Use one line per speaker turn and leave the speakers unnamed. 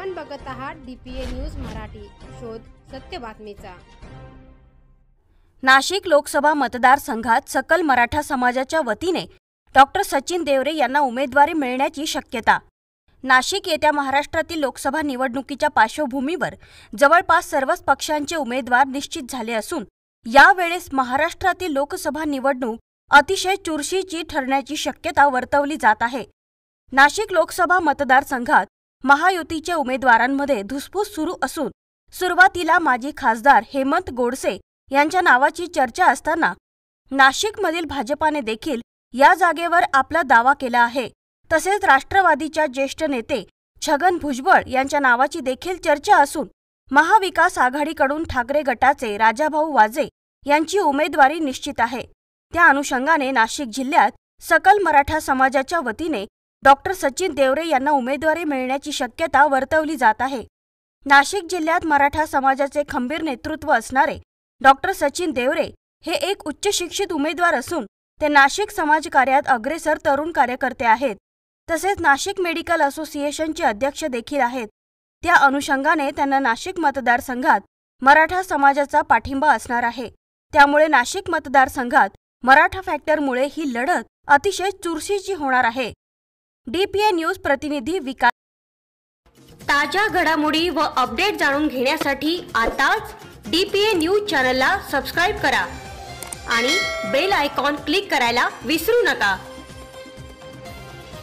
आपण बघत आहात DPA न्यूज मराठी, शोध सत्य बातमीचा।
नाशिक लोकसभा मतदारसंघात सकल मराठा समाजाच्या वतीने डॉक्टर सचिन देवरे यांना उमेदवारी मिळण्याची शक्यता। नाशिक येत्या महाराष्ट्रातील लोकसभा निवडणुकीच्या पार्श्वभूमीवर जवळपास सर्वच पक्षांचे उमेदवार निश्चित झाले असून यावेळेस महाराष्ट्रातील लोकसभा निवडणूक अतिशय चुरशीची ठरण्याची शक्यता वर्तवली जात आहे। नाशिक लोकसभा मतदारसंघात महायुतीच्या उमेदवारांमध्ये धुसफूस सुरू असून सुरुवातीला माजी खासदार हेमंत गोडसे यांच्या नावाची चर्चा असताना नाशिकमधील भाजपाने देखील या जागेवर आपला दावा केला आहे। तसेच राष्ट्रवादीच्या ज्येष्ठ नेते छगन भुजबळ यांच्या नावाची देखील चर्चा असून महाविकास आघाडीकडून ठाकरे गटाचे राजाभाऊ वाजे यांची उमेदवारी निश्चित आहे। त्या अनुषंगाने नाशिक जिल्ह्यात सकल मराठा समाजाच्या वतीने डॉक्टर सचिन देवरे यांना उमेदवारी मिळण्याची शक्यता वर्तवली जात आहे। नाशिक जिल्ह्यात मराठा समाजाचे खंबीर नेतृत्व असणारे डॉक्टर सचिन देवरे हे एक उच्च शिक्षित उमेदवार असून ते नाशिक समाजकार्यात अग्रेसर तरुण कार्यकर्ते आहेत। तसेच नाशिक मेडिकल असोसिएशनचे अध्यक्ष देखील आहेत। त्या अनुषंगाने त्यांना नाशिक मतदारसंघात मराठा समाजाचा पाठिंबा असणार आहे। त्यामुळे नाशिक मतदारसंघात मराठा फॅक्टरमुळे ही लढत अतिशय चुरशीची होणार आहे। DPA न्यूज प्रतिनिधी विकास। ताज्या घडामोडी व अपडेट जाणून घेण्यासाठी आताच DPA न्यूज चॅनलला सबस्क्राइब करा आणि बेल आयकॉन क्लिक करायला विसरू नका।